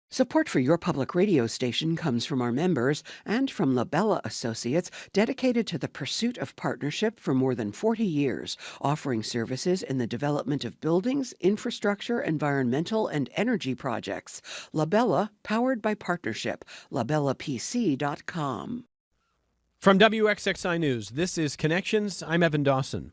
Support for your public radio station comes from our members and from Labella Associates, dedicated to the pursuit of partnership for more than 40 years, offering services in the development of buildings, infrastructure, environmental, and energy projects. Labella, powered by partnership. LabellaPC.com. From WXXI News, this is Connections. I'm Evan Dawson.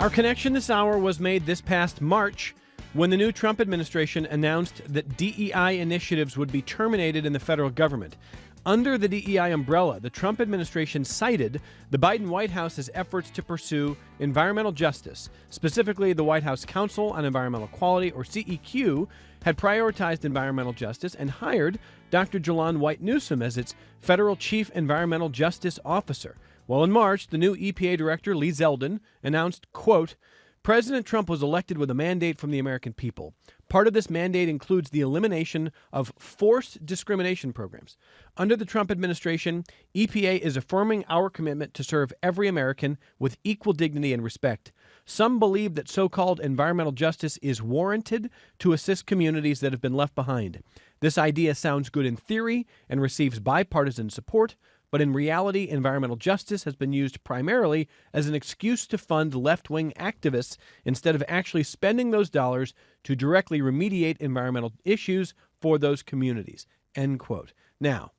Our connection this hour was made this past March when the new Trump administration announced that DEI initiatives would be terminated in the federal government. Under the DEI umbrella, the Trump administration cited the Biden White House's efforts to pursue environmental justice. Specifically, the White House Council on Environmental Quality, or CEQ, had prioritized environmental justice and hired Dr. Jalon White Newsom as its federal chief environmental justice officer. Well, in March, the new EPA director, Lee Zeldin, announced, quote, President Trump was elected with a mandate from the American people. Part of this mandate includes the elimination of forced discrimination programs. Under the Trump administration, EPA is affirming our commitment to serve every American with equal dignity and respect. Some believe that so-called environmental justice is warranted to assist communities that have been left behind. This idea sounds good in theory and receives bipartisan support, but in reality, environmental justice has been used primarily as an excuse to fund left-wing activists instead of actually spending those dollars to directly remediate environmental issues for those communities, end quote. Now,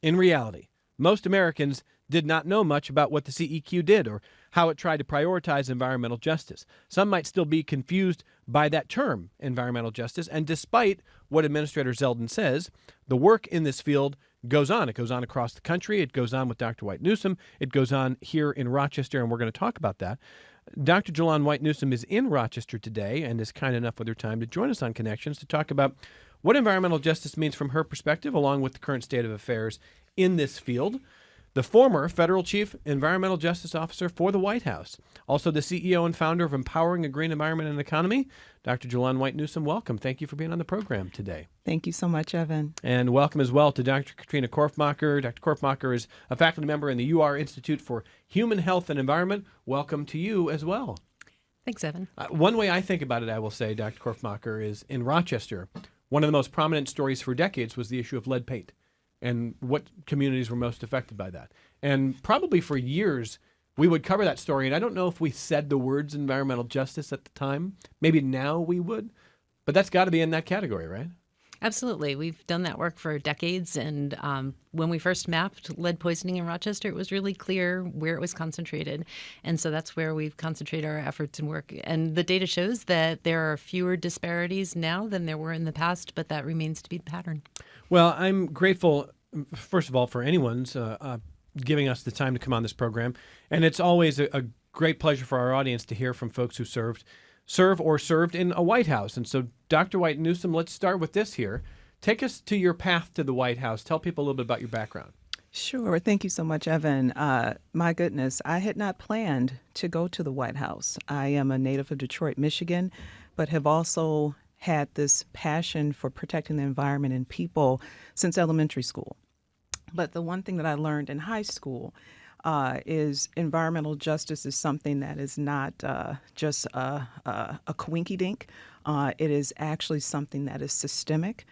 in reality, most Americans did not know much about what the CEQ did or how it tried to prioritize environmental justice. Some might still be confused by that term, environmental justice, and despite what Administrator Zeldin says, the work in this field goes on. It goes on across the country. It goes on with Dr. White Newsom. It goes on here in Rochester, and we're going to talk about that. Dr. Jalon White Newsom is in Rochester today and is kind enough with her time to join us on Connections to talk about what environmental justice means from her perspective, along with the current state of affairs in this field. The former federal chief environmental justice officer for the White House, also the CEO and founder of Empowering a Green Environment and Economy, Dr. Jalon White Newsom. Welcome. Thank you for being on the program today. Thank you so much, Evan. And welcome as well to Dr. Katrina Korfmacher. Dr. Korfmacher is a faculty member in the UR Institute for Human Health and Environment. Welcome to you as well. Thanks, Evan. One way I think about it, I will say, Dr. Korfmacher, is in Rochester, one of the most prominent stories for decades was the issue of lead paint and what communities were most affected by that. And probably for years, we would cover that story. And I don't know if we said the words environmental justice at the time. Maybe now we would. But that's got to be in that category, right? Absolutely. We've done that work for decades. And when we first mapped lead poisoning in Rochester, it was really clear where it was concentrated. And so that's where we've concentrated our efforts and work. And the data shows that there are fewer disparities now than there were in the past, but that remains to be the pattern. Well, I'm grateful, first of all, for anyone's giving us the time to come on this program. And it's always a great pleasure for our audience to hear from folks who served in a White House. And so, Dr. White Newsom, let's start with this here. Take us to your path to the White House. Tell people a little bit about your background. Sure. Thank you so much, Evan. My goodness, I had not planned to go to the White House. I am a native of Detroit, Michigan, but have also had this passion for protecting the environment and people since elementary school. But the one thing that I learned in high school is environmental justice is something that is not just a coinky-dink. It is actually something that is systemic,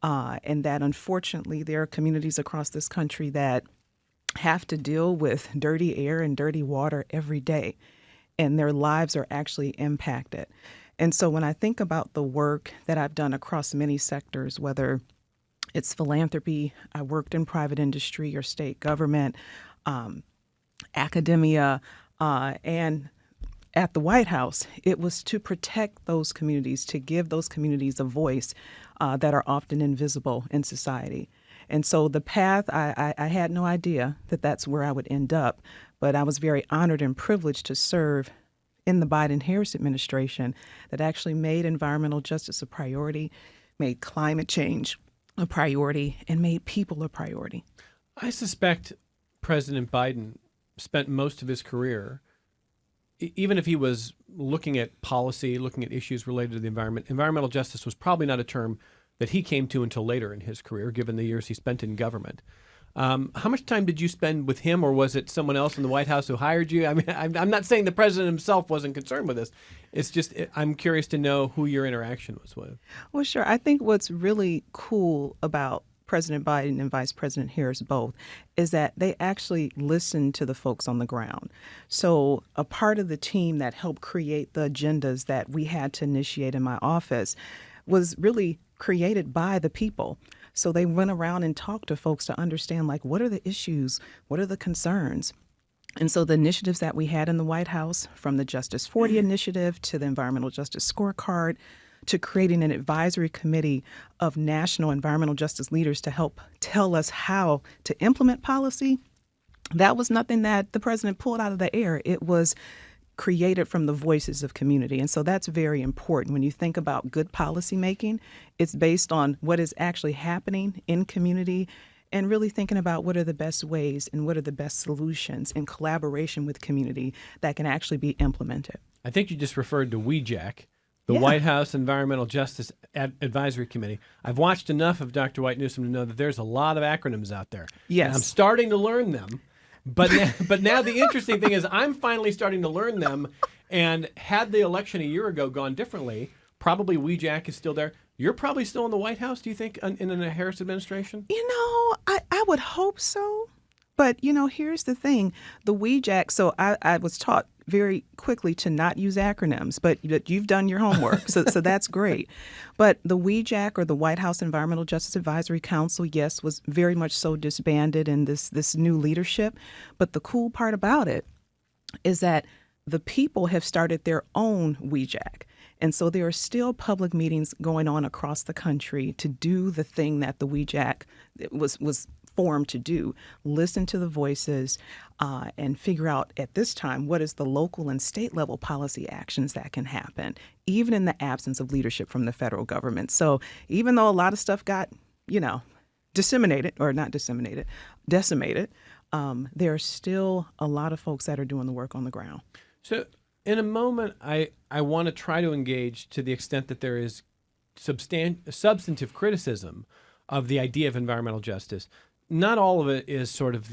and that unfortunately there are communities across this country that have to deal with dirty air and dirty water every day, and their lives are actually impacted. And so when I think about the work that I've done across many sectors, whether it's philanthropy, I worked in private industry or state government, academia, and at the White House, it was to protect those communities, to give those communities a voice that are often invisible in society. And so the path, I had no idea that that's where I would end up, but I was very honored and privileged to serve in the Biden-Harris administration that actually made environmental justice a priority, made climate change a priority, and made people a priority. I suspect President Biden spent most of his career, even if he was looking at policy, looking at issues related to the environment, environmental justice was probably not a term that he came to until later in his career, given the years he spent in government. How much time did you spend with him, or was it someone else in the White House who hired you? I mean, I'm not saying the president himself wasn't concerned with this. It's just I'm curious to know who your interaction was with. Well, sure. I think what's really cool about President Biden and Vice President Harris both is that they actually listened to the folks on the ground. So a part of the team that helped create the agendas that we had to initiate in my office was really created by the people. So they went around and talked to folks to understand, like, what are the issues? What are the concerns? And so the initiatives that we had in the White House, from the Justice 40 initiative to the Environmental Justice Scorecard to creating an advisory committee of national environmental justice leaders to help tell us how to implement policy, that was nothing that the president pulled out of the air. It was created from the voices of community. And so that's very important. When you think about good policy making, it's based on what is actually happening in community and really thinking about what are the best ways and what are the best solutions in collaboration with community that can actually be implemented. I think you just referred to WEJAC, the Yeah. White House Environmental Justice Advisory Committee. I've watched enough of Dr. White Newsom to know that there's a lot of acronyms out there. Yes. And I'm starting to learn them. But now the interesting thing is I'm finally starting to learn them. And had the election a year ago gone differently, probably WEJAC is still there. You're probably still in the White House, do you think, in a Harris administration? I would hope so. But, here's the thing. The WEJAC, so I was taught very quickly to not use acronyms, but you've done your homework, so that's great. But the WEJAC, or the White House Environmental Justice Advisory Council, yes, was very much so disbanded in this new leadership. But the cool part about it is that the people have started their own WEJAC. And so there are still public meetings going on across the country to do the thing that the WEJAC was formed to do: listen to the voices and figure out at this time what is the local and state level policy actions that can happen, even in the absence of leadership from the federal government. So even though a lot of stuff got, decimated, there are still a lot of folks that are doing the work on the ground. So in a moment, I want to try to engage to the extent that there is substantive criticism of the idea of environmental justice. Not all of it is sort of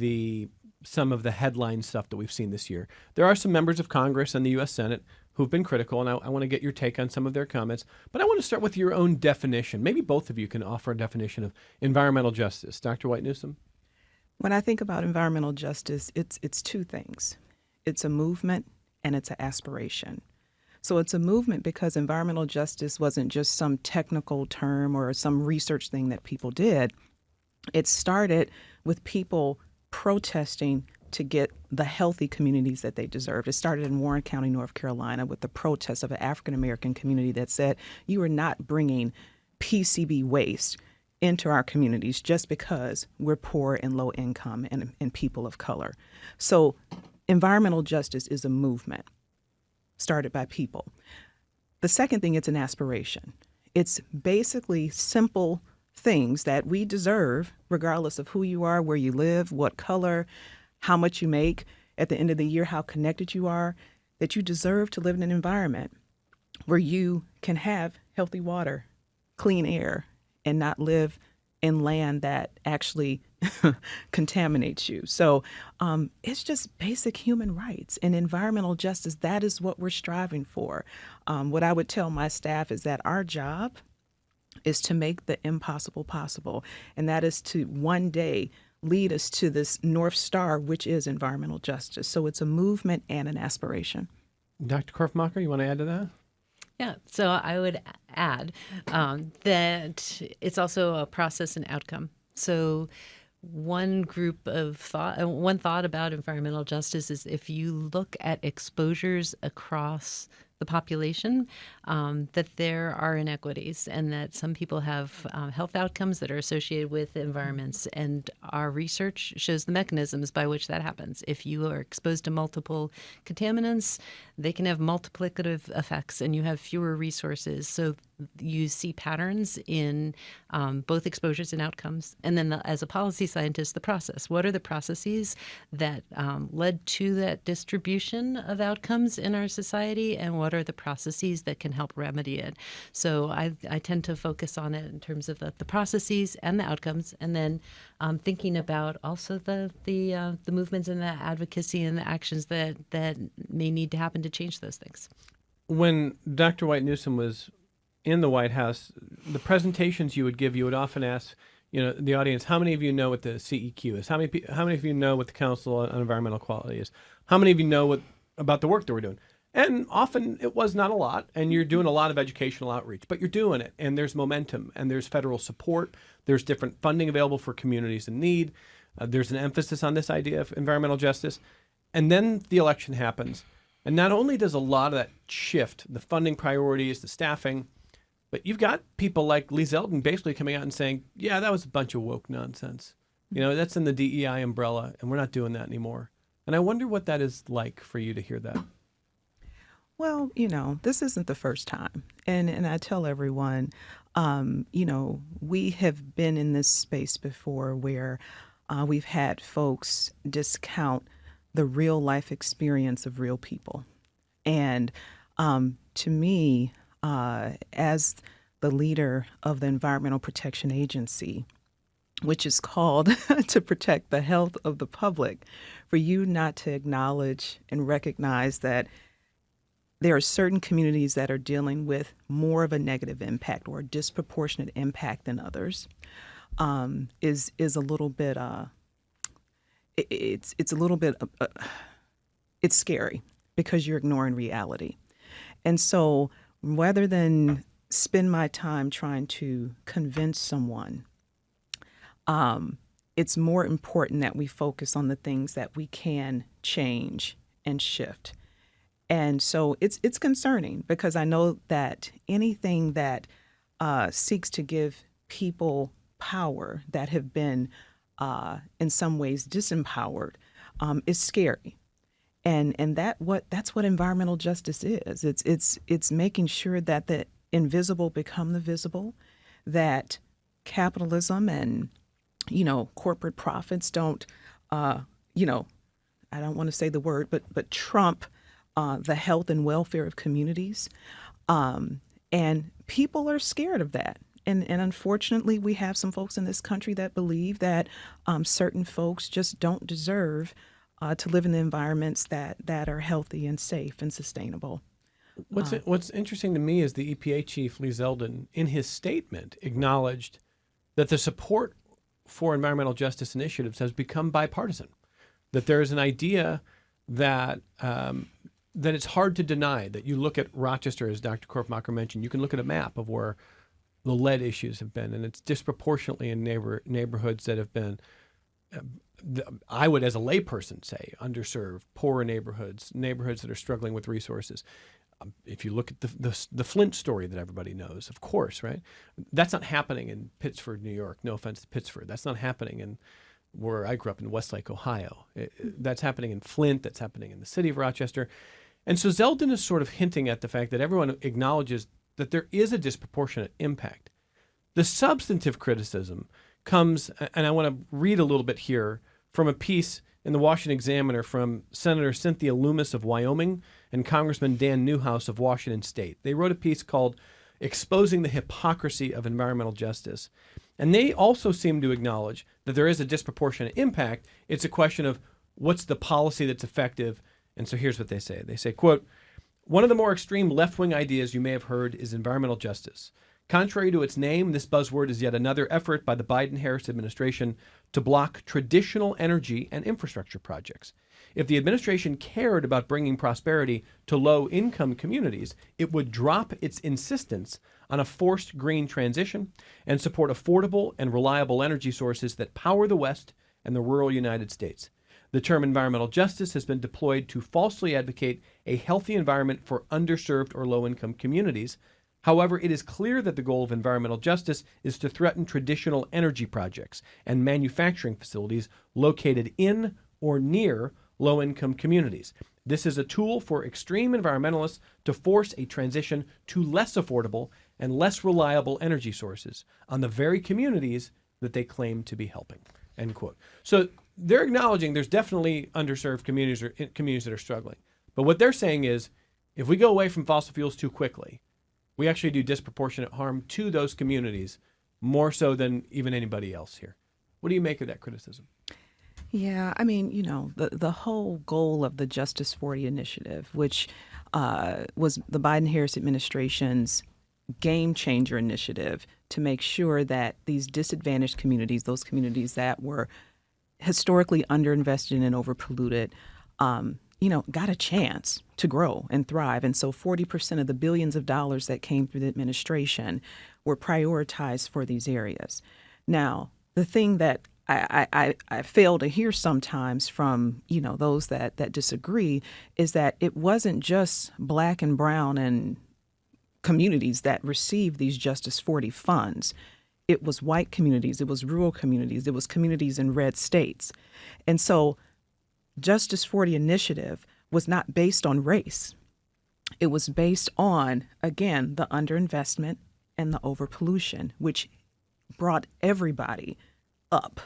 some of the headline stuff that we've seen this year. There are some members of Congress and the U.S. Senate who've been critical, and I want to get your take on some of their comments. But I want to start with your own definition. Maybe both of you can offer a definition of environmental justice. Dr. White Newsom? When I think about environmental justice, it's two things. It's a movement and it's an aspiration. So it's a movement because environmental justice wasn't just some technical term or some research thing that people did. It started with people protesting to get the healthy communities that they deserved. It started in Warren County, North Carolina, with the protest of an African-American community that said, you are not bringing PCB waste into our communities just because we're poor and low income and people of color. So environmental justice is a movement started by people. The second thing, it's an aspiration. It's basically simple things that we deserve, regardless of who you are, where you live, what color, how much you make, at the end of the year, how connected you are, that you deserve to live in an environment where you can have healthy water, clean air, and not live in land that actually contaminates you. So it's just basic human rights and environmental justice. That is what we're striving for. What I would tell my staff is that our job is to make the impossible possible. And that is to one day lead us to this North Star, which is environmental justice. So it's a movement and an aspiration. Dr. Korfmacher, you want to add to that? Yeah, so I would add that it's also a process and outcome. So one thought about environmental justice is if you look at exposures across the population, that there are inequities and that some people have health outcomes that are associated with environments. And our research shows the mechanisms by which that happens. If you are exposed to multiple contaminants, they can have multiplicative effects and you have fewer resources. So you see patterns in both exposures and outcomes. And then as a policy scientist, the process. What are the processes that led to that distribution of outcomes in our society, and what are the processes that can help remedy it? So I tend to focus on it in terms of the processes and the outcomes, and then thinking about also the movements and the advocacy and the actions that may need to happen to change those things. When Dr. White Newsom was in the White House, the presentations you would give, you would often ask, the audience, how many of you know what the CEQ is? How many of you know what the Council on Environmental Quality is? How many of you know about the work that we're doing? And often it was not a lot, and you're doing a lot of educational outreach, but you're doing it, and there's momentum, and there's federal support, there's different funding available for communities in need, there's an emphasis on this idea of environmental justice, and then the election happens. And not only does a lot of that shift, the funding priorities, the staffing, but you've got people like Lee Zeldin basically coming out and saying, yeah, that was a bunch of woke nonsense. That's in the DEI umbrella, and we're not doing that anymore. And I wonder what that is like for you to hear that. Well, this isn't the first time. And I tell everyone, we have been in this space before where we've had folks discount the real life experience of real people. And to me, as the leader of the Environmental Protection Agency, which is called to protect the health of the public, for you not to acknowledge and recognize that there are certain communities that are dealing with more of a negative impact or a disproportionate impact than others is a little bit it's a little bit it's scary because you're ignoring reality. And so rather than spend my time trying to convince someone, it's more important that we focus on the things that we can change and shift. And so it's concerning because I know that anything that seeks to give people power that have been in some ways disempowered is scary. And that's what environmental justice is. It's making sure that the invisible become the visible, that capitalism and corporate profits don't I don't want to say the word, but trump the health and welfare of communities. And people are scared of that. And unfortunately, we have some folks in this country that believe that certain folks just don't deserve to live in the environments that are healthy and safe and sustainable. What's interesting to me is the EPA chief, Lee Zeldin, in his statement acknowledged that the support for environmental justice initiatives has become bipartisan, that there is an idea that that it's hard to deny, that you look at Rochester, as Dr. Korfmacher mentioned, you can look at a map of where the lead issues have been, and it's disproportionately in neighborhoods that have been, I would as a layperson say, underserved, poorer neighborhoods that are struggling with resources. If you look at the Flint story that everybody knows, of course, right? That's not happening in Pittsford, New York. No offense to Pittsford. That's not happening in where I grew up in Westlake, Ohio. That's happening in Flint. That's happening in the city of Rochester. And so Zeldin is sort of hinting at the fact that everyone acknowledges that there is a disproportionate impact. The substantive criticism comes, and I want to read a little bit here from a piece in the Washington Examiner from Senator Cynthia Loomis of Wyoming and Congressman Dan Newhouse of Washington State. They wrote a piece called Exposing the Hypocrisy of Environmental Justice. And they also seem to acknowledge that there is a disproportionate impact. It's a question of what's the policy that's effective. And so here's what they say. They say, quote, "One of the more extreme left-wing ideas you may have heard is environmental justice. Contrary to its name, this buzzword is yet another effort by the Biden-Harris administration to block traditional energy and infrastructure projects. If the administration cared about bringing prosperity to low-income communities, it would drop its insistence on a forced green transition and support affordable and reliable energy sources that power the West and the rural United States. The term environmental justice has been deployed to falsely advocate a healthy environment for underserved or low-income communities. However, it is clear that the goal of environmental justice is to threaten traditional energy projects and manufacturing facilities located in or near low-income communities. This is a tool for extreme environmentalists to force a transition to less affordable and less reliable energy sources on the very communities that they claim to be helping, end quote. So they're acknowledging there's definitely underserved communities or communities that are struggling. But what they're saying is if we go away from fossil fuels too quickly, we actually do disproportionate harm to those communities more so than even anybody else here. What do you make of that criticism? Yeah, I mean, the whole goal of the Justice 40 initiative, which was the Biden-Harris administration's game changer initiative to make sure that these disadvantaged communities, those communities that were historically underinvested and overpolluted, got a chance to grow and thrive. And so 40% of the billions of dollars that came through the administration were prioritized for these areas. Now, the thing that I fail to hear sometimes from, those that disagree is that it wasn't just Black and brown and communities that received these Justice 40 funds. It was white communities, it was rural communities, it was communities in red states. And so Justice 40 initiative was not based on race. It was based on, again, the underinvestment and the overpollution, which brought everybody up.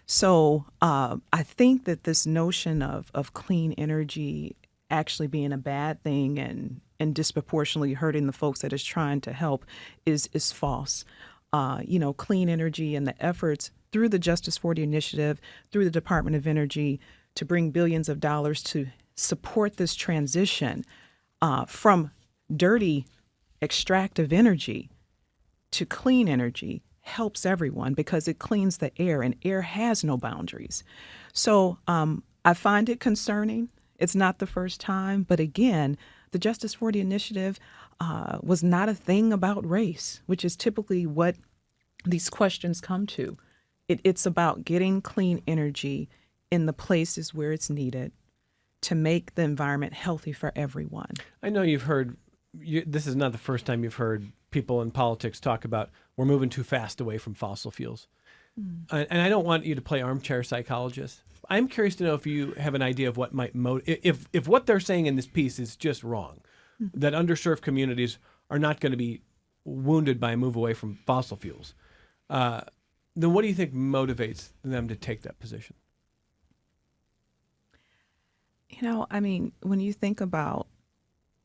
So I think that this notion of clean energy actually being a bad thing and disproportionately hurting the folks that it's trying to help is false. Clean energy and the efforts through the Justice 40 initiative, through the Department of Energy, to bring billions of dollars to support this transition from dirty extractive energy to clean energy helps everyone because it cleans the air, and air has no boundaries. So I find it concerning. It's not the first time, but again, the Justice 40 initiative was not a thing about race, which is typically what these questions come to. It's about getting clean energy in the places where it's needed to make the environment healthy for everyone. I know you've heard, this is not the first time you've heard people in politics talk about we're moving too fast away from fossil fuels. And I don't want you to play armchair psychologist. I'm curious to know if you have an idea of what might if what they're saying in this piece is just wrong, that underserved communities are not going to be wounded by a move away from fossil fuels, then what do you think motivates them to take that position? When you think about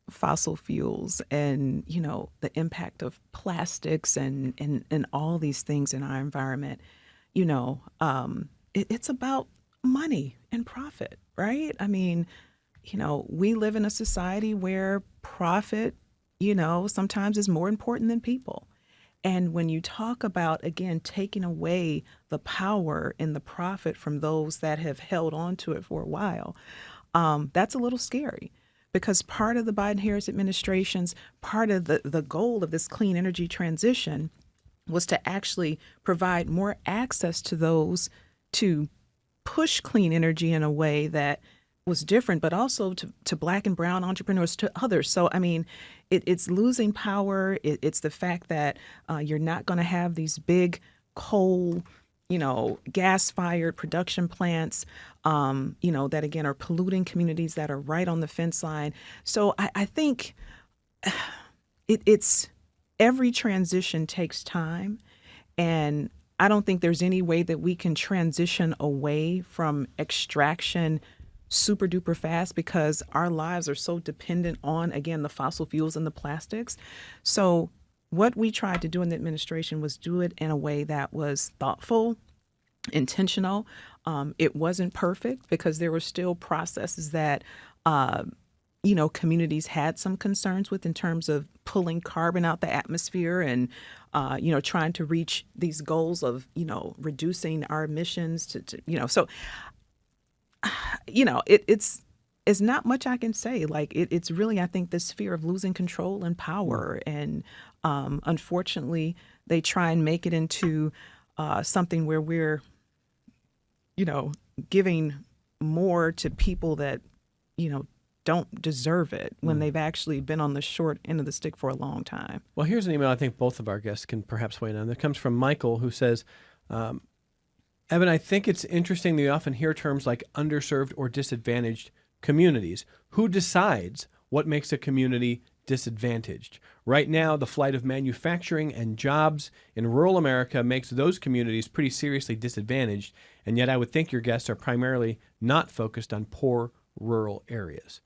fossil fuels and, the impact of plastics and all these things in our environment, it's about money and profit, right? We live in a society where profit, sometimes is more important than people. And when you talk about, again, taking away the power and the profit from those that have held on to it for a while, that's a little scary. Because part of the Biden-Harris administration's, part of the goal of this clean energy transition was to actually provide more access to those to push clean energy in a way that was different, but also to Black and brown entrepreneurs, to others. So, it's losing power. It's the fact that you're not going to have these big coal, gas-fired production plants, that, again, are polluting communities that are right on the fence line. So I think it's every transition takes time. And I don't think there's any way that we can transition away from extraction super duper fast because our lives are so dependent on, again, the fossil fuels and the plastics. So what we tried to do in the administration was do it in a way that was thoughtful, intentional. It wasn't perfect because there were still processes that, communities had some concerns with in terms of pulling carbon out the atmosphere and, trying to reach these goals of, reducing our emissions so, it's not much I can say. It's really, I think, this fear of losing control and power. And unfortunately, they try and make it into something where we're, giving more to people that, don't deserve it when they've actually been on the short end of the stick for a long time. Well, here's an email I think both of our guests can perhaps weigh in on. That comes from Michael, who says, Evan, I think it's interesting that you often hear terms like underserved or disadvantaged communities. Who decides what makes a community disadvantaged. Right now, the flight of manufacturing and jobs in rural America makes those communities pretty seriously disadvantaged, and yet I would think your guests are primarily not focused on poor rural areas.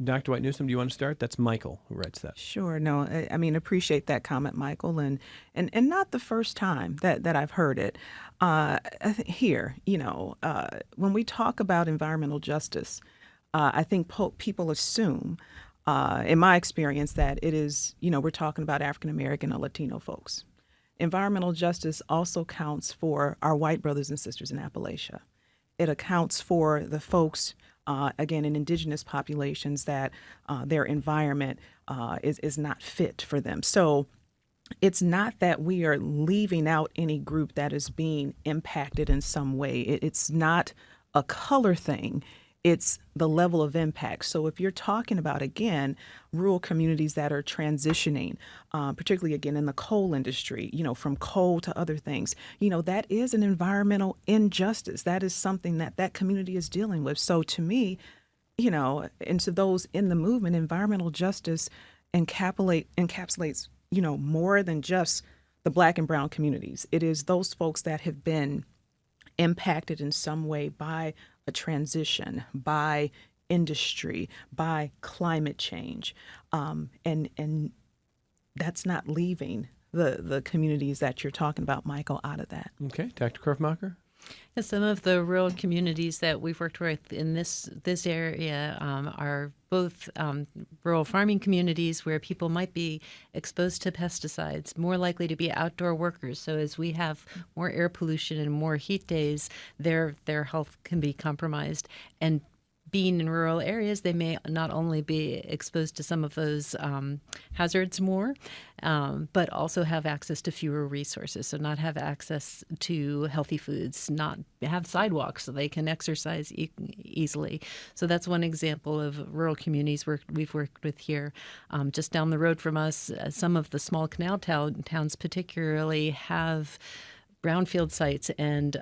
Dr. White Newsome, do you want to start? That's Michael who writes that. Sure. No, I mean, appreciate that comment, Michael, and not the first time that I've heard it. Here, when we talk about environmental justice, I think people assume, in my experience, that it is, we're talking about African American or Latino folks. Environmental justice also counts for our white brothers and sisters in Appalachia. It accounts for the folks, again, in indigenous populations that their environment is not fit for them. So it's not that we are leaving out any group that is being impacted in some way. It's not a color thing. It's the level of impact. So if you're talking about, again, rural communities that are transitioning, particularly, again, in the coal industry, from coal to other things, that is an environmental injustice. That is something that community is dealing with. So to me, and to those in the movement, environmental justice encapsulates, more than just the Black and brown communities. It is those folks that have been impacted in some way by a transition, by industry, by climate change, and that's not leaving the communities that you're talking about, Michael, out of that. Okay, Dr. Korfmacher? Yeah, some of the rural communities that we've worked with in this area are both rural farming communities where people might be exposed to pesticides, more likely to be outdoor workers. So as we have more air pollution and more heat days, their health can be compromised. And being in rural areas, they may not only be exposed to some of those hazards more, but also have access to fewer resources. So not have access to healthy foods, not have sidewalks so they can exercise easily. So that's one example of rural communities we've worked with here. Just down the road from us, some of the small canal towns particularly have brownfield sites and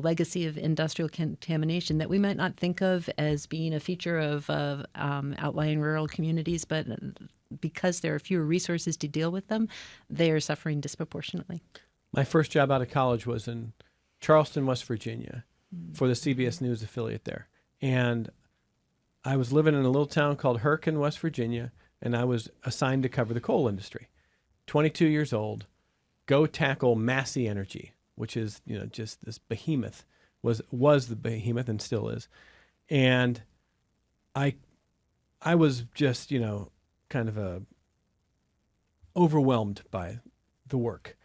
legacy of industrial contamination that we might not think of as being a feature of outlying rural communities, but because there are fewer resources to deal with them, they are suffering disproportionately. My first job out of college was in Charleston, West Virginia, for the CBS News affiliate there. And I was living in a little town called Herkin, West Virginia, and I was assigned to cover the coal industry. 22 years old, go tackle Massey Energy, which is, just this behemoth, was the behemoth and still is. And I was just, kind of overwhelmed by the work.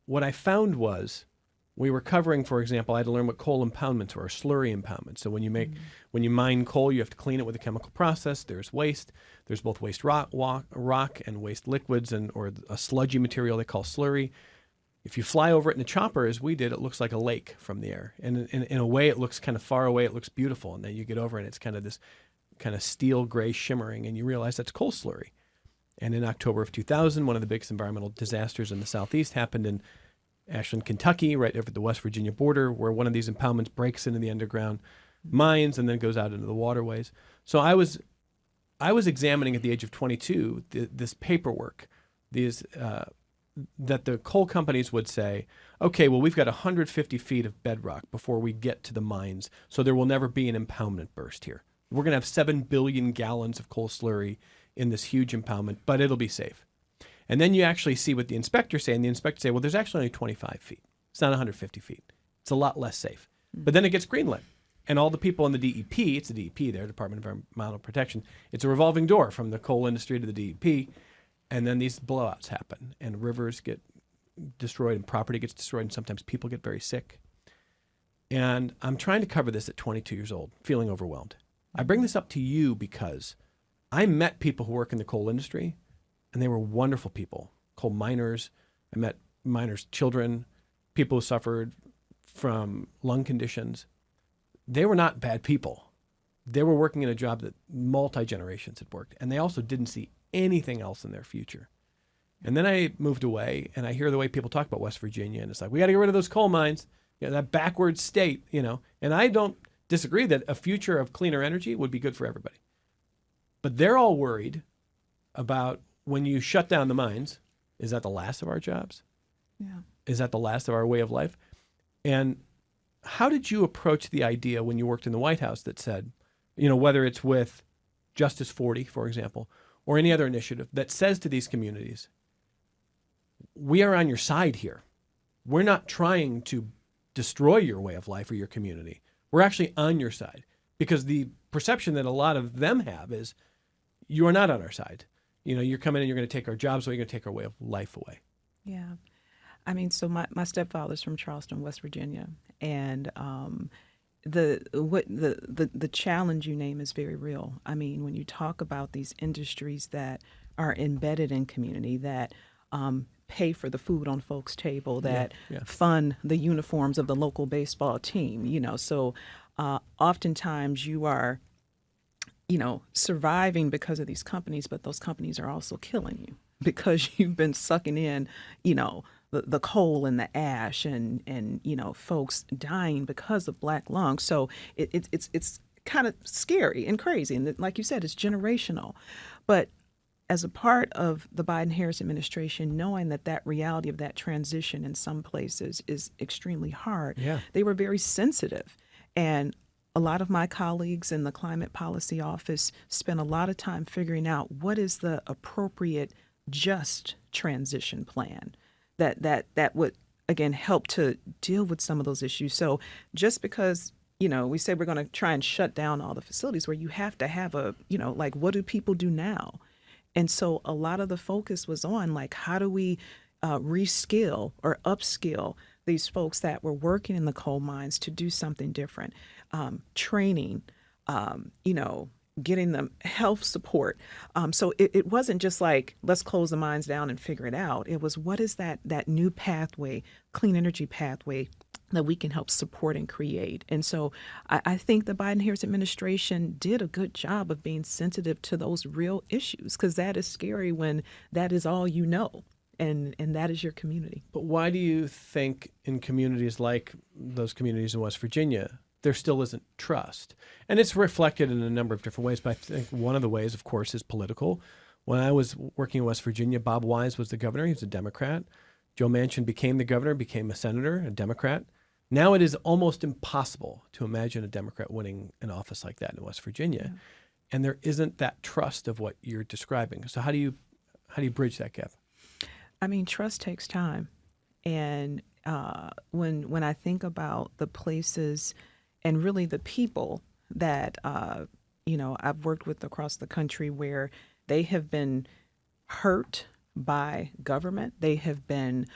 What I found was we were covering, for example, I had to learn what coal impoundments were, or slurry impoundments. So when you mine coal, you have to clean it with a chemical process. There's waste. There's both waste rock and waste liquids, or a sludgy material they call slurry. If you fly over it in a chopper, as we did, it looks like a lake from the air. And in a way, it looks kind of far away. It looks beautiful. And then you get over and it's kind of this kind of steel gray shimmering, and you realize that's coal slurry. And in October of 2000, one of the biggest environmental disasters in the Southeast happened in Ashland, Kentucky, right over the West Virginia border, where one of these impoundments breaks into the underground mines and then goes out into the waterways. So I was examining at the age of 22 this paperwork, that the coal companies would say, okay, well, we've got 150 feet of bedrock before we get to the mines, so there will never be an impoundment burst here. We're going to have 7 billion gallons of coal slurry in this huge impoundment, but it'll be safe. And then you actually see what the inspectors say, and the inspectors say, well, there's actually only 25 feet. It's not 150 feet. It's a lot less safe. But then it gets greenlit. And all the people in the DEP, it's the DEP there, Department of Environmental Protection, it's a revolving door from the coal industry to the DEP. And then these blowouts happen, and rivers get destroyed, and property gets destroyed, and sometimes people get very sick. And I'm trying to cover this at 22 years old, feeling overwhelmed. I bring this up to you because I met people who work in the coal industry, and they were wonderful people, coal miners. I met miners' children, people who suffered from lung conditions. They were not bad people. They were working in a job that multi-generations had worked, and they also didn't see anything else in their future. And then I moved away, and I hear the way people talk about West Virginia, and it's like, we got to get rid of those coal mines, that backward state, And I don't disagree that a future of cleaner energy would be good for everybody. But they're all worried about when you shut down the mines, is that the last of our jobs? Yeah. Is that the last of our way of life? And how did you approach the idea when you worked in the White House that said, whether it's with Justice 40, for example, or any other initiative that says to these communities, we are on your side here. We're not trying to destroy your way of life or your community. We're actually on your side, because the perception that a lot of them have is you are not on our side. You're coming in, you're going to take our jobs away, you're going to take our way of life away. Yeah. I mean, so my stepfather's from Charleston, West Virginia, and the challenge you name is very real. I mean, when you talk about these industries that are embedded in community, that pay for the food on folks' table, that fund the uniforms of the local baseball team, so oftentimes you are, surviving because of these companies, but those companies are also killing you because you've been sucking in, the coal and the ash and folks dying because of black lungs. So it's kind of scary and crazy. And like you said, it's generational. But as a part of the Biden-Harris administration, knowing that reality of that transition in some places is extremely hard, they were very sensitive. And a lot of my colleagues in the Climate Policy Office spent a lot of time figuring out what is the appropriate, just transition plan that would, again, help to deal with some of those issues. So just because, we say we're going to try and shut down all the facilities, where you have to have what do people do now? And so a lot of the focus was on, how do we reskill or upskill these folks that were working in the coal mines to do something different, training, getting them health support. So it wasn't just let's close the mines down and figure it out. It was, what is that new pathway, clean energy pathway, that we can help support and create. And so I think the Biden-Harris administration did a good job of being sensitive to those real issues, because that is scary when that is all you know. And that is your community. But why do you think in communities like those communities in West Virginia, there still isn't trust? And it's reflected in a number of different ways, but I think one of the ways, of course, is political. When I was working in West Virginia, Bob Wise was the governor. He was a Democrat. Joe Manchin became the governor, became a senator, a Democrat. Now it is almost impossible to imagine a Democrat winning an office like that in West Virginia. Yeah. And there isn't that trust of what you're describing. So how do you bridge that gap? I mean, trust takes time. And when I think about the places and really the people that, I've worked with across the country, where they have been hurt by government, they have been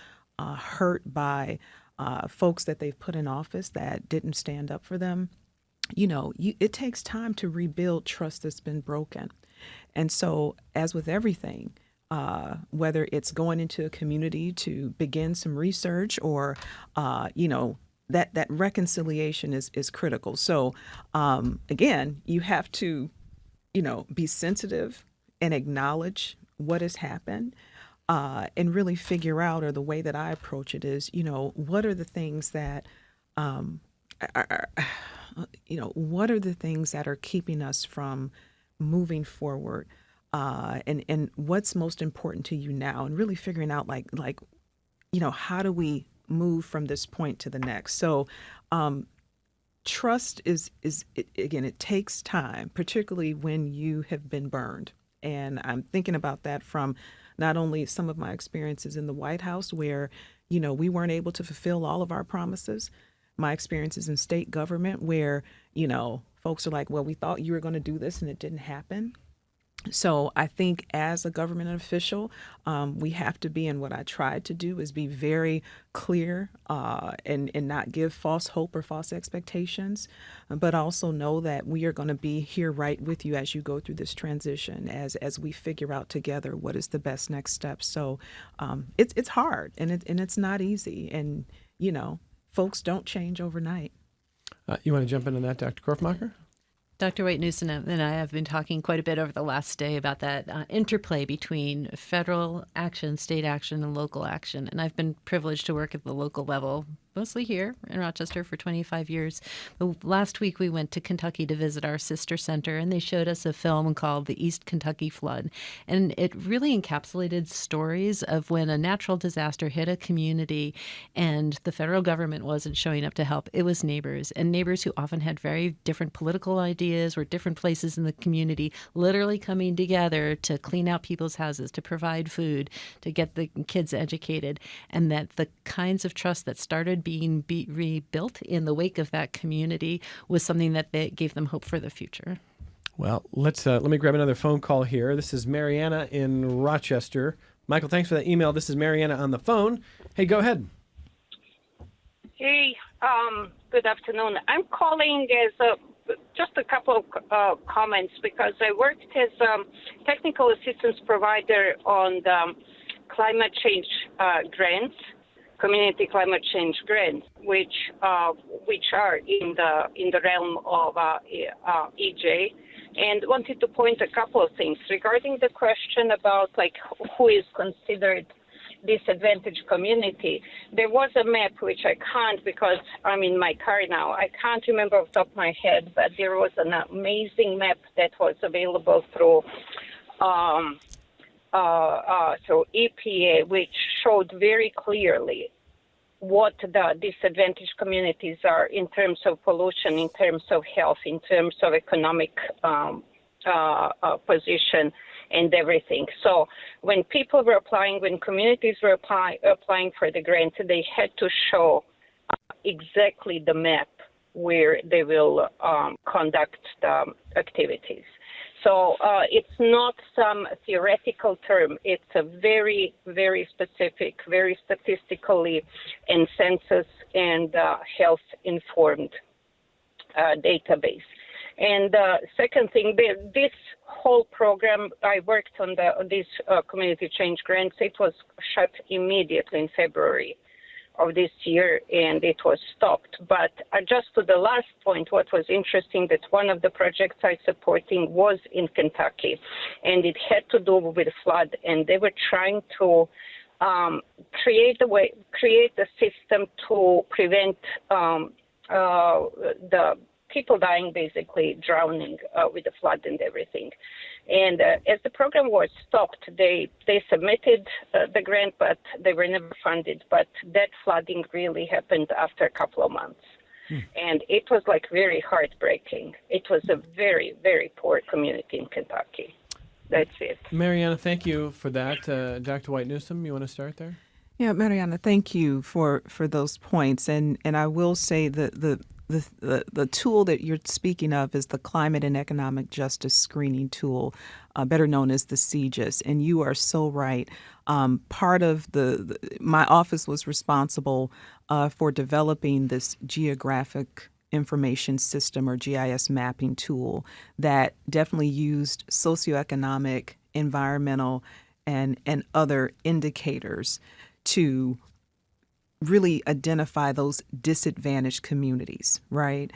hurt by folks that they've put in office that didn't stand up for them, it takes time to rebuild trust that's been broken. And so, as with everything, whether it's going into a community to begin some research or, that reconciliation is critical. So, again, you have to, be sensitive and acknowledge what has happened. And really figure out, or the way that I approach it is, what are the things that, what are the things that are keeping us from moving forward, and what's most important to you now, and really figuring out how do we move from this point to the next. So, trust is again, it takes time, particularly when you have been burned. And I'm thinking about that from not only some of my experiences in the White House, where, we weren't able to fulfill all of our promises, my experiences in state government, where, folks are like, well, we thought you were going to do this and it didn't happen. So I think as a government official, we have to be, and what I tried to do is be very clear and not give false hope or false expectations, but also know that we are going to be here right with you as you go through this transition, as we figure out together what is the best next step. So it's hard, and it's not easy, and folks don't change overnight. You want to jump into that, Dr. Korfmacher? Dr. White-Newson and I have been talking quite a bit over the last day about that interplay between federal action, state action, and local action. And I've been privileged to work at the local level mostly here in Rochester for 25 years. But last week we went to Kentucky to visit our sister center, and they showed us a film called The East Kentucky Flood. And it really encapsulated stories of when a natural disaster hit a community and the federal government wasn't showing up to help. It was neighbors, and neighbors who often had very different political ideas, were different places in the community, literally coming together to clean out people's houses, to provide food, to get the kids educated, and that the kinds of trust that started being rebuilt in the wake of that community was something that gave them hope for the future. Well, let me grab another phone call here. This is Mariana in Rochester. Michael, thanks for that email. This is Mariana on the phone. Hey, go ahead. Hey, good afternoon. I'm calling as just a couple of comments because I worked as technical assistance provider on the climate change grants, community climate change grants, which are in the realm of EJ, and wanted to point a couple of things regarding the question about like who is considered disadvantaged community. There was a map which I can't, because I'm in my car now, I can't remember off the top of my head, but there was an amazing map that was available through EPA, which showed very clearly what the disadvantaged communities are in terms of pollution, in terms of health, in terms of economic position and everything. So when people were applying, when communities were applying for the grant, they had to show exactly the map where they will conduct the activities. So it's not some theoretical term. It's a very, very specific, very statistically and census and health-informed database. And second thing, this whole program, I worked on these community change grants. It was shut immediately in February of this year, and it was stopped. But just to the last point, what was interesting, that one of the projects I supporting was in Kentucky, and it had to do with flood, and they were trying to create a system to prevent the people dying, basically drowning with the flood and everything. And as the program was stopped, they submitted the grant, but they were never funded. But that flooding really happened after a couple of months. And it was like very heartbreaking. It was a very, very poor community in Kentucky. That's it. Mariana, thank you for that. Dr. White-Newsome, you want to start there? Yeah, Mariana, thank you for those points. And I will say that the tool that you're speaking of is the Climate and Economic Justice Screening Tool, better known as the CJIS. And you are so right. Part of my office was responsible for developing this geographic information system, or GIS mapping tool, that definitely used socioeconomic, environmental, and other indicators to really identify those disadvantaged communities, right?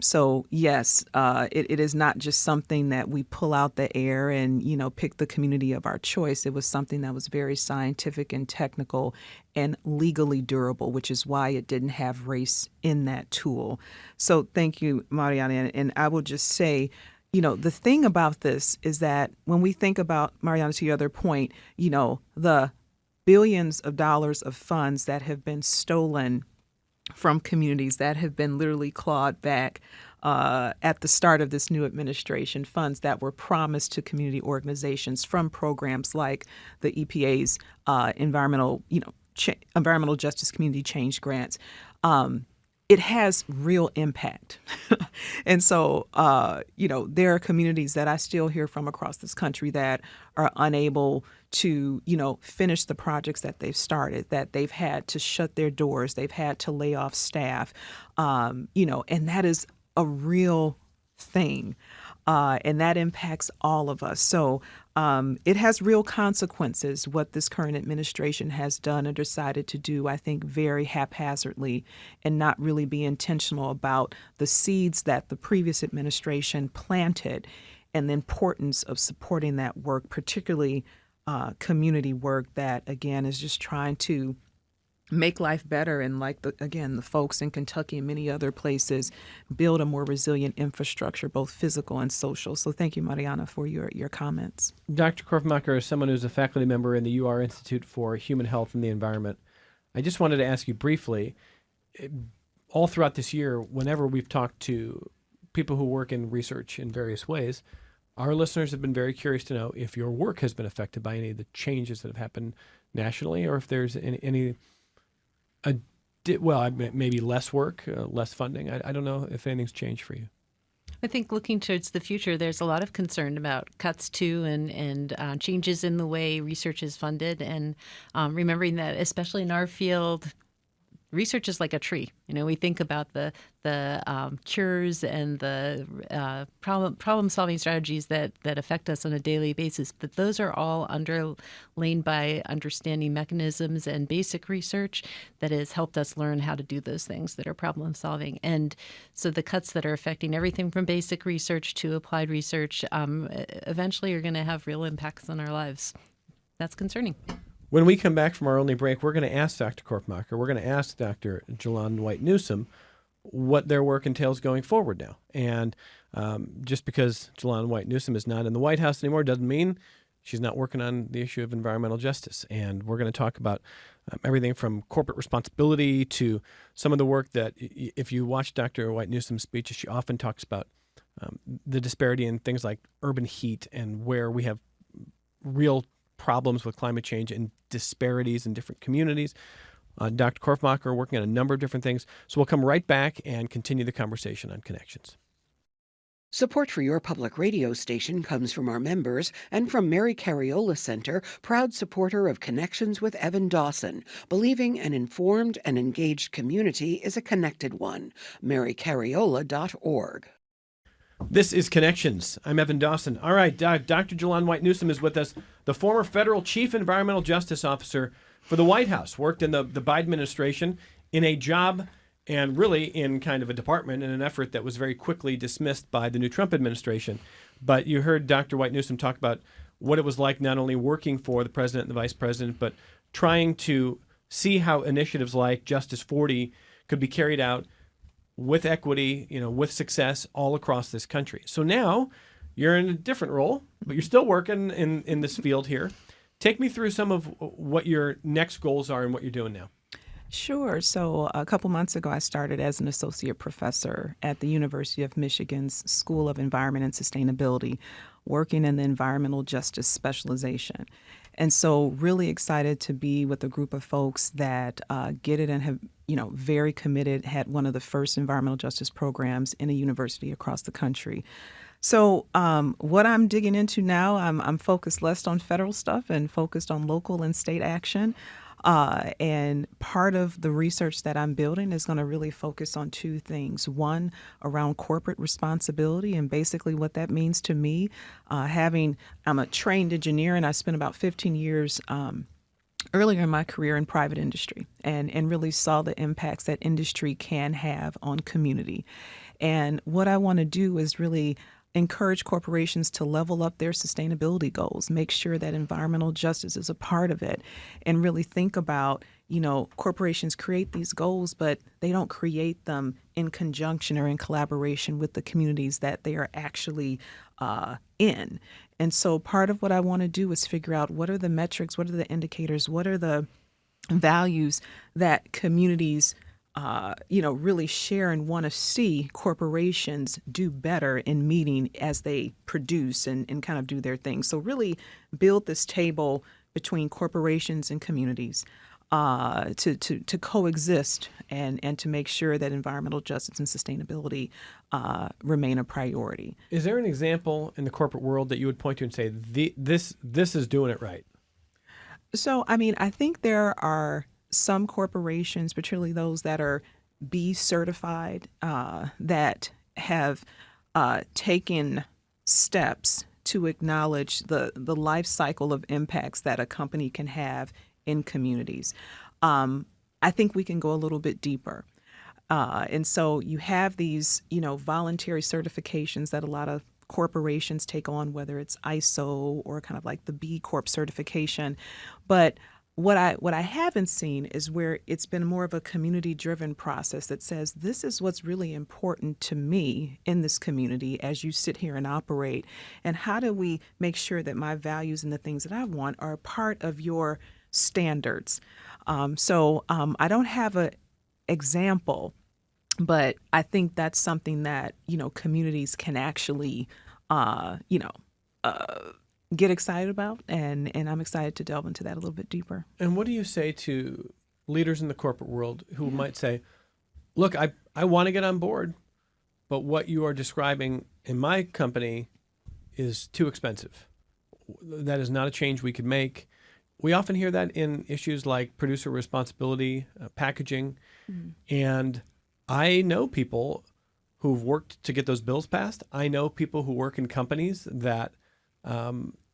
So yes, it is not just something that we pull out the air and, pick the community of our choice. It was something that was very scientific and technical and legally durable, which is why it didn't have race in that tool. So thank you, Mariana. And I will just say, the thing about this is that when we think about, Mariana, to your other point, the billions of dollars of funds that have been stolen from communities, that have been literally clawed back at the start of this new administration, funds that were promised to community organizations from programs like the EPA's environmental justice community change grants. It has real impact. And so, there are communities that I still hear from across this country that are unable to, finish the projects that they've started, that they've had to shut their doors, they've had to lay off staff, and that is a real thing. And that impacts all of us. So it has real consequences, what this current administration has done and decided to do, I think, very haphazardly, and not really be intentional about the seeds that the previous administration planted and the importance of supporting that work, particularly community work that, again, is just trying to make life better, and like the folks in Kentucky and many other places, build a more resilient infrastructure, both physical and social. So thank you, Mariana, for your comments. Dr. Korfmacher is someone who's a faculty member in the UR Institute for Human Health and the Environment. I just wanted to ask you briefly, all throughout this year, whenever we've talked to people who work in research in various ways, our listeners have been very curious to know if your work has been affected by any of the changes that have happened nationally, or if there's maybe less work, less funding. I don't know if anything's changed for you. I think looking towards the future, there's a lot of concern about cuts too, and changes in the way research is funded, and remembering that, especially in our field, research is like a tree. We think about the cures and the problem solving strategies that affect us on a daily basis, but those are all underlain by understanding mechanisms and basic research that has helped us learn how to do those things that are problem solving. And so the cuts that are affecting everything from basic research to applied research eventually are going to have real impacts on our lives. That's concerning. When we come back from our only break, we're going to ask Dr. Korfmacher, we're going to ask Dr. Jelon White Newsome what their work entails going forward now. And just because Jelon White Newsome is not in the White House anymore doesn't mean she's not working on the issue of environmental justice. And we're going to talk about everything from corporate responsibility to some of the work that, if you watch Dr. White Newsome's speeches, she often talks about the disparity in things like urban heat and where we have real problems with climate change and disparities in different communities. Dr. Korfmacher working on a number of different things. So we'll come right back and continue the conversation on Connections. Support for your public radio station comes from our members and from Mary Cariola Center, proud supporter of Connections with Evan Dawson, believing an informed and engaged community is a connected one. marycariola.org. This is Connections. I'm Evan Dawson. All right, Dr. Jelon White Newsome is with us, the former federal chief environmental justice officer for the White House, worked in the Biden administration in a job and really in kind of a department in an effort that was very quickly dismissed by the new Trump administration. But you heard Dr. White Newsome talk about what it was like not only working for the president and the vice president, but trying to see how initiatives like Justice 40 could be carried out with equity, with success all across this country. So now you're in a different role, but you're still working in this field here. Take me through some of what your next goals are and what you're doing now. Sure. So a couple months ago, I started as an associate professor at the University of Michigan's School of Environment and Sustainability, working in the environmental justice specialization. And so really excited to be with a group of folks that get it and have, very committed, had one of the first environmental justice programs in a university across the country. So what I'm digging into now, I'm focused less on federal stuff and focused on local and state action. And part of the research that I'm building is going to really focus on two things. One, around corporate responsibility, and basically what that means to me. I'm a trained engineer, and I spent about 15 years earlier in my career in private industry, and really saw the impacts that industry can have on community. And what I want to do is really encourage corporations to level up their sustainability goals, make sure that environmental justice is a part of it, and really think about, corporations create these goals, but they don't create them in conjunction or in collaboration with the communities that they are actually in. And so part of what I want to do is figure out what are the metrics, what are the indicators, what are the values that communities really share and want to see corporations do better in meeting as they produce and kind of do their thing. So really build this table between corporations and communities to coexist and to make sure that environmental justice and sustainability remain a priority. Is there an example in the corporate world that you would point to and say, this is doing it right? So, I think there are some corporations, particularly those that are B certified, that have taken steps to acknowledge the life cycle of impacts that a company can have in communities. I think we can go a little bit deeper. And so you have these, voluntary certifications that a lot of corporations take on, whether it's ISO or kind of like the B Corp certification. But what I haven't seen is where it's been more of a community driven process that says this is what's really important to me in this community as you sit here and operate, and how do we make sure that my values and the things that I want are a part of your standards. I don't have a example, but I think that's something that communities can actually get excited about, and I'm excited to delve into that a little bit deeper. And what do you say to leaders in the corporate world who might say, look, I want to get on board, but what you are describing in my company is too expensive. That is not a change we could make. We often hear that in issues like producer responsibility, packaging. And I know people who've worked to get those bills passed. I know people who work in companies that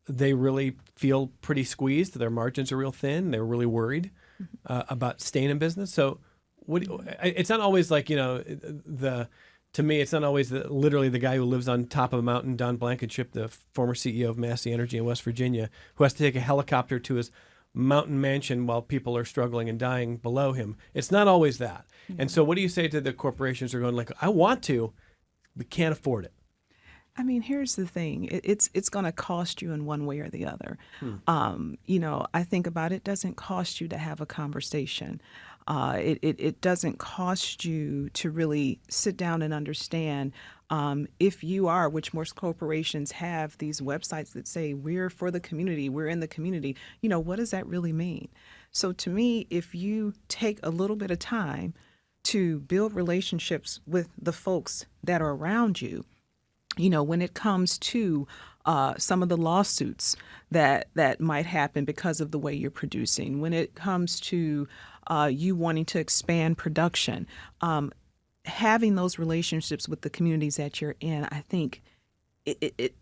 they really feel pretty squeezed. Their margins are real thin. They're really worried about staying in business. So it's not always like, to me, it's not always literally the guy who lives on top of a mountain, Don Blankenship, the former CEO of Massey Energy in West Virginia, who has to take a helicopter to his mountain mansion while people are struggling and dying below him. It's not always that. And so what do you say to the corporations who are going like, I want to, we can't afford it? I mean, here's the thing. It's going to cost you in one way or the other. I think about it doesn't cost you to have a conversation. It doesn't cost you to really sit down and understand if you are, which most corporations have these websites that say we're for the community, we're in the community. What does that really mean? So to me, if you take a little bit of time to build relationships with the folks that are around you, when it comes to some of the lawsuits that might happen because of the way you're producing, when it comes to you wanting to expand production, having those relationships with the communities that you're in, I think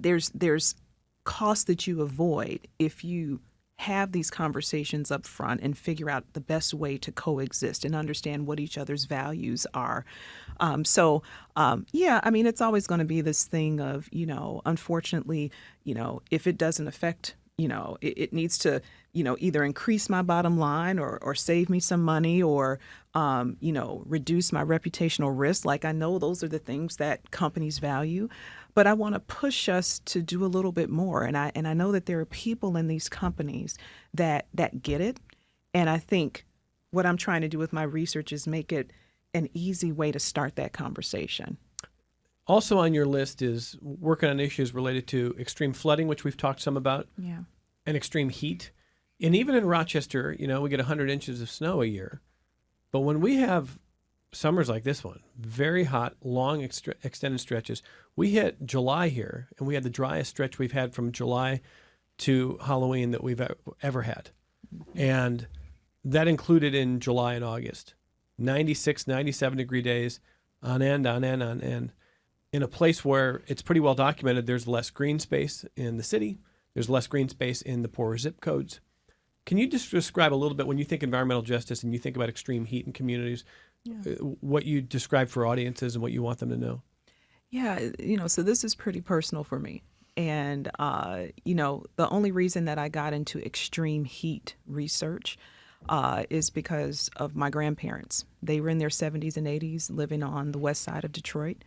there's costs that you avoid if you have these conversations up front and figure out the best way to coexist and understand what each other's values are. It's always going to be this thing of, unfortunately, if it doesn't affect, it needs to, either increase my bottom line or save me some money or, reduce my reputational risk. Like, I know those are the things that companies value. But I want to push us to do a little bit more. And I know that there are people in these companies that get it. And I think what I'm trying to do with my research is make it an easy way to start that conversation. Also on your list is working on issues related to extreme flooding, which we've talked some about, and extreme heat. And even in Rochester, we get 100 inches of snow a year. But when we have summers like this one, very hot, long, extended stretches. We hit July here, and we had the driest stretch we've had from July to Halloween that we've ever had. And that included in July and August. 96, 97-degree days, on end, in a place where it's pretty well documented there's less green space in the city, there's less green space in the poorer zip codes. Can you just describe a little bit, when you think environmental justice and you think about extreme heat in communities, what you describe for audiences and what you want them to know? Yeah, so this is pretty personal for me. And, the only reason that I got into extreme heat research is because of my grandparents. They were in their 70s and 80s living on the west side of Detroit.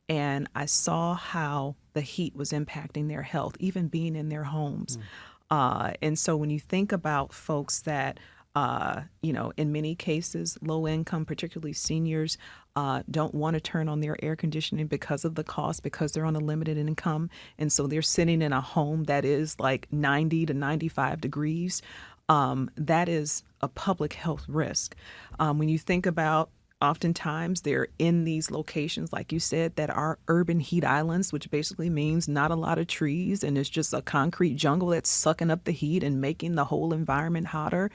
And I saw how the heat was impacting their health, even being in their homes. And so when you think about folks that in many cases, low income, particularly seniors, don't want to turn on their air conditioning because of the cost, because they're on a limited income. And so they're sitting in a home that is like 90 to 95 degrees. That is a public health risk. When you think about, oftentimes they're in these locations, like you said, that are urban heat islands, which basically means not a lot of trees, and it's just a concrete jungle that's sucking up the heat and making the whole environment hotter.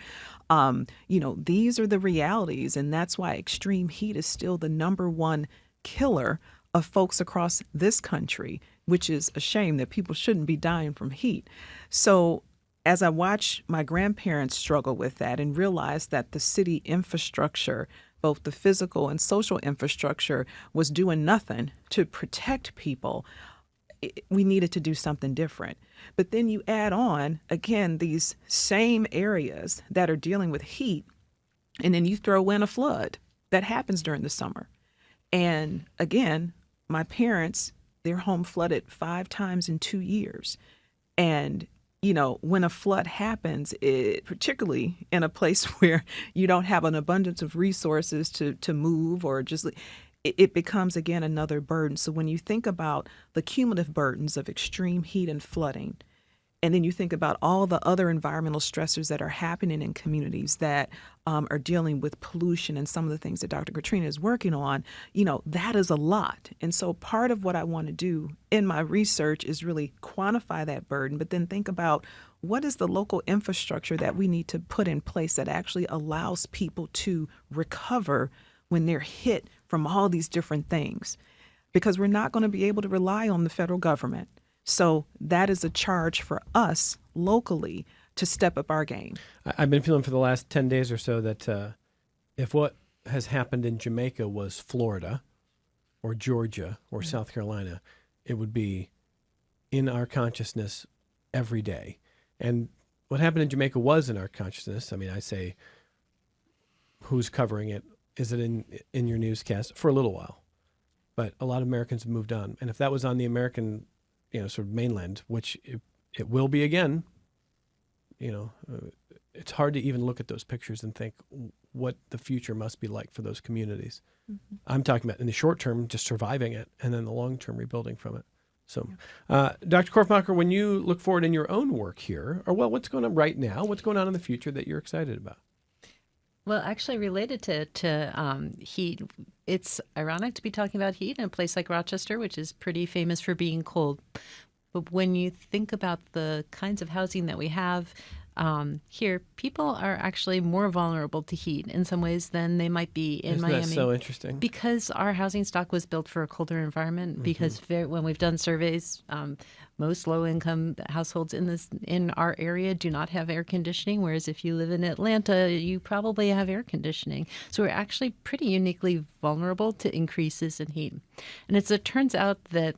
These are the realities, and that's why extreme heat is still the number one killer of folks across this country, which is a shame that people shouldn't be dying from heat. So as I watch my grandparents struggle with that and realize that the city infrastructure, both the physical and social infrastructure, was doing nothing to protect people, we needed to do something different. But then you add on, again, these same areas that are dealing with heat, and then you throw in a flood that happens during the summer. And again, my parents, their home flooded 5 times in 2 years. And, when a flood happens, particularly in a place where you don't have an abundance of resources to move or just, it becomes, again, another burden. So when you think about the cumulative burdens of extreme heat and flooding, and then you think about all the other environmental stressors that are happening in communities that are dealing with pollution and some of the things that Dr. Katrina is working on, that is a lot. And so part of what I want to do in my research is really quantify that burden, but then think about what is the local infrastructure that we need to put in place that actually allows people to recover when they're hit from all these different things. Because we're not going to be able to rely on the federal government. So that is a charge for us locally to step up our game. I've been feeling for the last 10 days or so that if what has happened in Jamaica was Florida or Georgia or South Carolina, it would be in our consciousness every day. And what happened in Jamaica was in our consciousness. I mean, I say, who's covering it? Is it in your newscast? For a little while. But a lot of Americans have moved on. And if that was on the American sort of mainland, which it will be again, it's hard to even look at those pictures and think what the future must be like for those communities. Mm-hmm. I'm talking about in the short term, just surviving it, and then the long term rebuilding from it. So, Dr. Korfmacher, when you look forward in your own work here, what's going on right now? What's going on in the future that you're excited about? Well, actually, related to heat, it's ironic to be talking about heat in a place like Rochester, which is pretty famous for being cold. But when you think about the kinds of housing that we have here, people are actually more vulnerable to heat in some ways than they might be in Miami. Isn't that so interesting? Because our housing stock was built for a colder environment. Mm-hmm. Because when we've done surveys, most low-income households in our area do not have air conditioning, whereas if you live in Atlanta, you probably have air conditioning. So we're actually pretty uniquely vulnerable to increases in heat. And it turns out that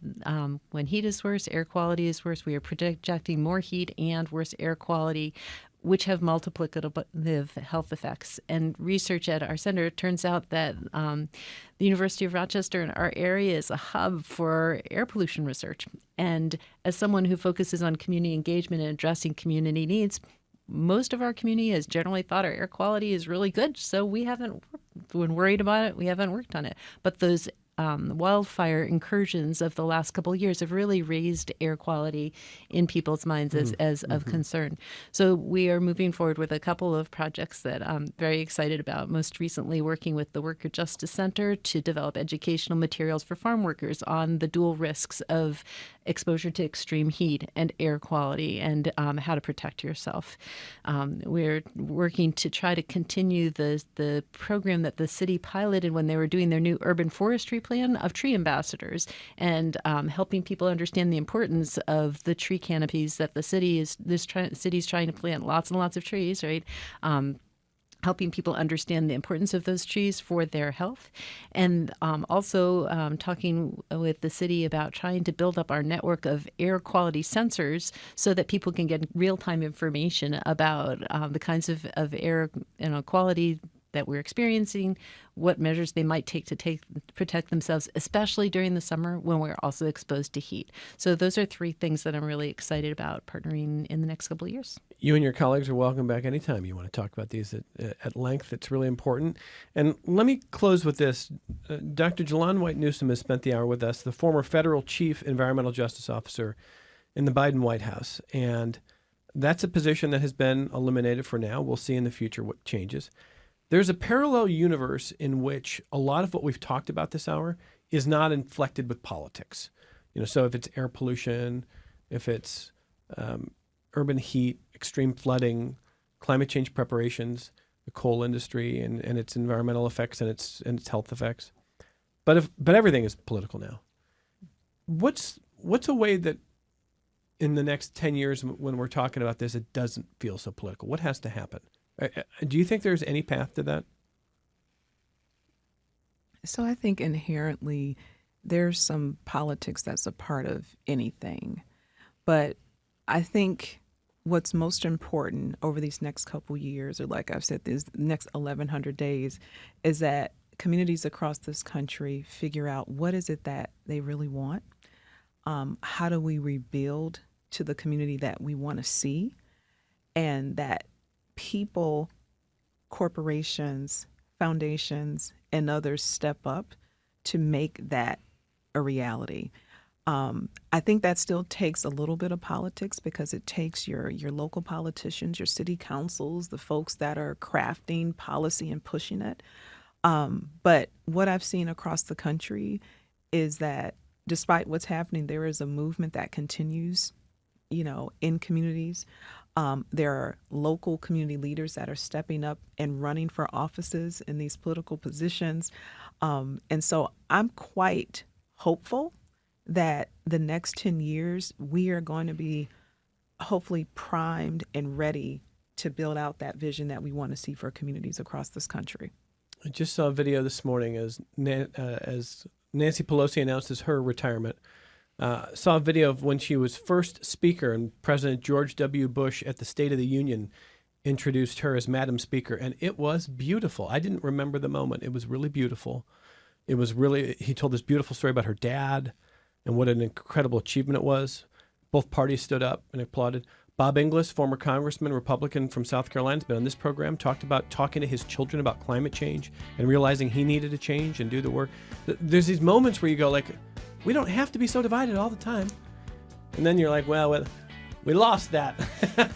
when heat is worse, air quality is worse. We are projecting more heat and worse air quality, which have multiplicative health effects. And research at our center turns out that the University of Rochester in our area is a hub for air pollution research. And as someone who focuses on community engagement and addressing community needs, most of our community has generally thought our air quality is really good. So we haven't been worried about it. We haven't worked on it. But those wildfire incursions of the last couple of years have really raised air quality in people's minds as of concern. So we are moving forward with a couple of projects that I'm very excited about, most recently working with the Worker Justice Center to develop educational materials for farm workers on the dual risks of exposure to extreme heat and air quality and how to protect yourself. We're working to try to continue the program that the city piloted when they were doing their new urban forestry plan of tree ambassadors and helping people understand the importance of the tree canopies that the city is trying to plant lots and lots of trees, right? Helping people understand the importance of those trees for their health. And also talking with the city about trying to build up our network of air quality sensors so that people can get real-time information about the kinds of air quality that we're experiencing, what measures they might take to protect themselves, especially during the summer when we're also exposed to heat. So those are 3 things that I'm really excited about partnering in the next couple of years. You and your colleagues are welcome back anytime you want to talk about these at length. It's really important. And let me close with this. Dr. Jalon White Newsome has spent the hour with us, the former federal chief environmental justice officer in the Biden White House. And that's a position that has been eliminated for now. We'll see in the future what changes. There's a parallel universe in which a lot of what we've talked about this hour is not inflected with politics. So if it's air pollution, if it's urban heat, extreme flooding, climate change preparations, the coal industry and its environmental effects and its health effects. But everything is political now. What's a way that in the next 10 years when we're talking about this, it doesn't feel so political? What has to happen? Do you think there's any path to that? So I think inherently there's some politics that's a part of anything. But I think what's most important over these next couple years, or like I've said, these next 1,100 days, is that communities across this country figure out what is it that they really want. How do we rebuild to the community that we want to see? And that people, corporations, foundations, and others step up to make that a reality. I think that still takes a little bit of politics, because it takes your local politicians, your city councils, the folks that are crafting policy and pushing it. But what I've seen across the country is that despite what's happening, there is a movement that continues, in communities. There are local community leaders that are stepping up and running for offices in these political positions. And so I'm quite hopeful that the next 10 years, we are going to be hopefully primed and ready to build out that vision that we want to see for communities across this country. I just saw a video this morning as Nancy Pelosi announces her retirement. Saw a video of when she was first speaker and President George W. Bush at the State of the Union introduced her as Madam Speaker, and it was beautiful. I didn't remember the moment. It was really beautiful. He told this beautiful story about her dad and what an incredible achievement it was. Both parties stood up and applauded. Bob Inglis, former congressman, Republican from South Carolina, has been on this program, talked about talking to his children about climate change and realizing he needed to change and do the work. There's these moments where you go like, we don't have to be so divided all the time. And then you're like, well, we lost that,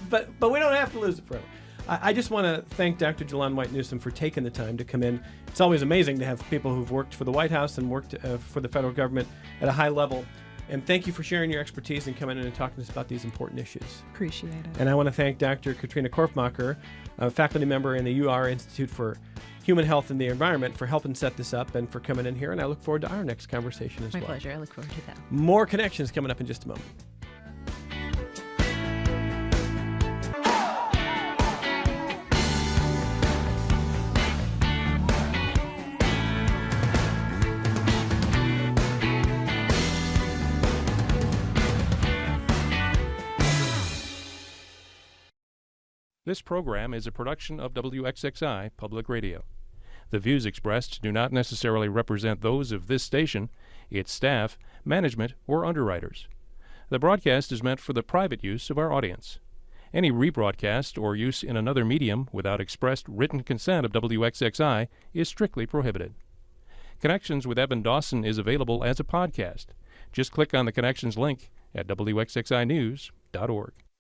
but we don't have to lose it forever. I just want to thank Dr. Jalon White Newsome for taking the time to come in. It's always amazing to have people who've worked for the White House and worked for the federal government at a high level. And thank you for sharing your expertise and coming in and talking to us about these important issues. Appreciate it. And I want to thank Dr. Katrina Korfmacher, a faculty member in the UR Institute for Human Health and the Environment, for helping set this up and for coming in here. And I look forward to our next conversation as well. My pleasure. I look forward to that. More connections coming up in just a moment. This program is a production of WXXI Public Radio. The views expressed do not necessarily represent those of this station, its staff, management, or underwriters. The broadcast is meant for the private use of our audience. Any rebroadcast or use in another medium without expressed written consent of WXXI is strictly prohibited. Connections with Evan Dawson is available as a podcast. Just click on the Connections link at WXXInews.org.